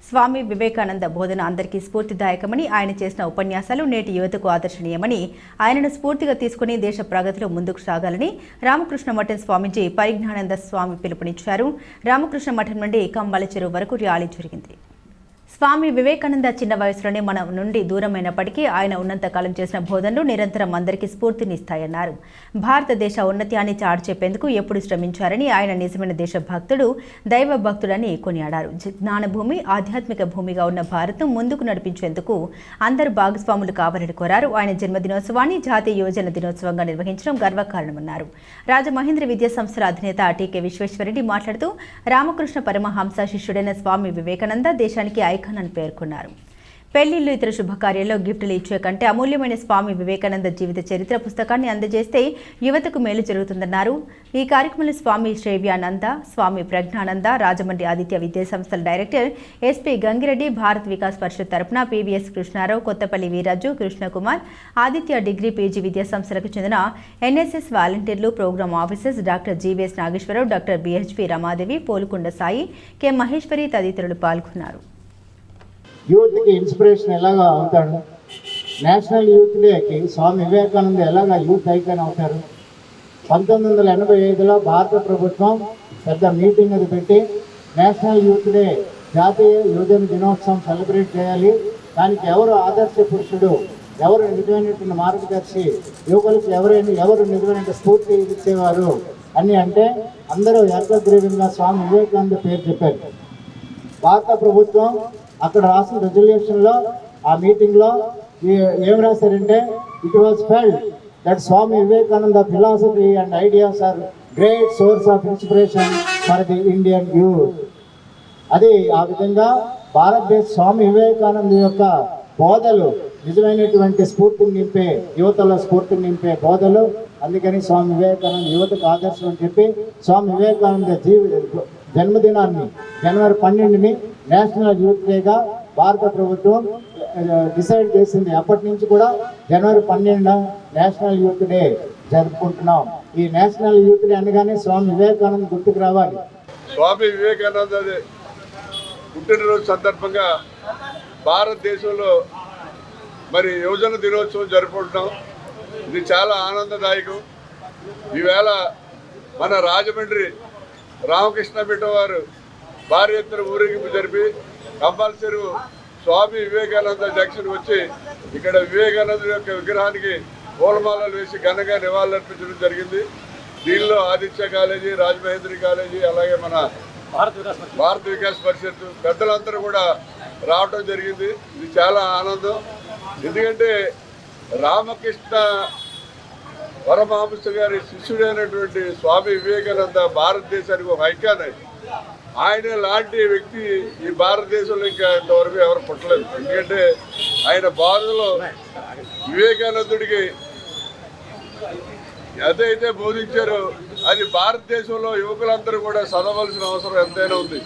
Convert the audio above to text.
స్వామి వివేకానంద బోధన అందరికీ స్ఫూర్తిదాయకమని, ఆయన చేసిన ఉపన్యాసాలు నేటి యువతకు ఆదర్శనీయమని, ఆయనను స్ఫూర్తిగా తీసుకుని దేశ ప్రగతిలో ముందుకు సాగాలని రామకృష్ణ మఠం స్వామీజీ పరిజ్ఞానంద స్వామి పిలుపునిచ్చారు. రామకృష్ణ మఠం నుండి కంబాల చెరువు వరకు ర్యాలీ జరిగింది. స్వామి వివేకానంద చిన్న వయసులోనే మన నుండి దూరమైనప్పటికీ ఆయన ఉన్నంతకాలం చేసిన బోధనలు నిరంతరం అందరికీ స్ఫూర్తినిస్తాయన్నారు. భారతదేశ ఉన్నత్యాన్ని చాటి చెప్పేందుకు ఎప్పుడు శ్రమించారని, ఆయన నిజమైన దేశభక్తుడు, దైవ భక్తుడని కొనియాడారు. జ్ఞానభూమి, ఆధ్యాత్మిక భూమిగా ఉన్న భారత్ను ముందుకు నడిపించేందుకు అందరూ భాగస్వాములు కావాలని కోరారు. ఆయన జన్మదినోత్సవాన్ని జాతీయ యువజన దినోత్సవంగా నిర్వహించడం గర్వకారణమన్నారు. రాజమహేంద్ర విద్యా సంస్థల అధినేత టీకే విశ్వేశ్వరరెడ్డి మాట్లాడుతూ, రామకృష్ణ పరమహంస శిష్యుడైన స్వామి వివేకానంద దేశానికి అని పేర్కొన్నారు. పెళ్లిళ్లు, ఇతర శుభకార్యాల్లో గిఫ్టులు ఇచ్చే కంటే అమూల్యమైన స్వామి వివేకానంద జీవిత చరిత్ర పుస్తకాన్ని అందజేస్తే యువతకు మేలు జరుగుతుందన్నారు. ఈ కార్యక్రమంలో స్వామి శ్రేవ్యానంద, స్వామి ప్రజ్ఞానంద, రాజమండ్రి ఆదిత్య విద్యా సంస్థల డైరెక్టర్ ఎస్పీ గంగిరెడ్డి, భారత్ వికాస్ పరిషత్ తరపున PVS Krishnarao, Kothapalli Veeraju, Krishnakumar, Aditya degree PG విద్యా సంస్థలకు చెందిన ఎన్ఎస్ఎస్ వాలంటీర్లు, programme officers doctor GVS Nageswararao, doctor BHP Ramadevi, Polukonda Sai, K Maheshwari తదితరులు పాల్గొన్నారు. యూత్కి ఇన్స్పిరేషన్ ఎలాగా అవుతాడు? నేషనల్ యూత్ డేకి స్వామి వివేకానంద ఎలాగా యూత్ ఐకాన్ అవుతారు? 1985లో భారత ప్రభుత్వం పెద్ద మీటింగ్ అది పెట్టి నేషనల్ యూత్ డే, జాతీయ యువజన దినోత్సవం సెలబ్రేట్ చేయాలి. దానికి ఎవరు ఆదర్శ పురుషుడు, ఎవరు నిజమైనటువంటి మార్గదర్శి, యువకులకు ఎవరు నిజమైన స్ఫూర్తి ఇచ్చేవారు అని అంటే అందరూ ఏకగ్రీవంగా స్వామి వివేకానంద పేరు చెప్పారు. భారత ప్రభుత్వం అక్కడ రాసిన రెజల్యూషన్లో, ఆ మీటింగ్లో ఏం రాశారంటే, it was felt that Swami Vivekananda philosophy and ideas are great source of inspiration for the Indian youth. అది ఆ విధంగా భారతదేశ స్వామి వివేకానంద యొక్క బోధలు నిజమైనటువంటి స్ఫూర్తిని నింపే, యువతలో స్ఫూర్తిని నింపే బోధలు. అందుకని స్వామి వివేకానంద యువతకు ఆదర్శం అని చెప్పి స్వామి వివేకానంద జన్మదినాన్ని జనవరి 12ని నేషనల్ యూత్ డేగా భారత ప్రభుత్వం డిసైడ్ చేసింది. అప్పటి నుంచి కూడా జనవరి 12న నేషనల్ యూత్ డే జరుపుకుంటున్నాం. ఈ నేషనల్ యూత్ డే అనగానే స్వామి వివేకానంద గుర్తుకు రావాలి. స్వామి వివేకానంద పుట్టినరోజు సందర్భంగా భారతదేశంలో మరి యువజన దినోత్సవం జరుపుకుంటున్నాం. ఇది చాలా ఆనందదాయకం. ఈవేళ మన రాజమండ్రి రామకృష్ణ మఠం వారు భారీ ఎత్తున ఊరేగింపు జరిపి కంబాల చెరువు స్వామి వివేకానంద జంక్షన్ వచ్చి ఇక్కడ వివేకానంద యొక్క విగ్రహానికి పూలమాలలు వేసి ఘనంగా నివాళులర్పించడం జరిగింది. దీనిలో ఆదిత్య కాలేజీ, రాజమహేంద్రి కాలేజీ, అలాగే మన భారత వికాస్ పరిషత్ పెద్దలందరూ కూడా రావటం జరిగింది. ఇది చాలా ఆనందం. ఎందుకంటే రామకృష్ణ పరమహంస గారి శిష్యుడైనటువంటి స్వామి వివేకానంద భారతదేశానికి ఒక ఐకాన్. ఆయన లాంటి వ్యక్తి ఈ భారతదేశంలో ఇంకా ఇంతవరకు ఎవరు పుట్టలేదు. ఎందుకంటే ఆయన బాధలో వివేకానందుడికి ఏదైతే బోధించారో అది భారతదేశంలో యువకులందరూ కూడా చదవలసిన అవసరం ఎంతైనా ఉంది.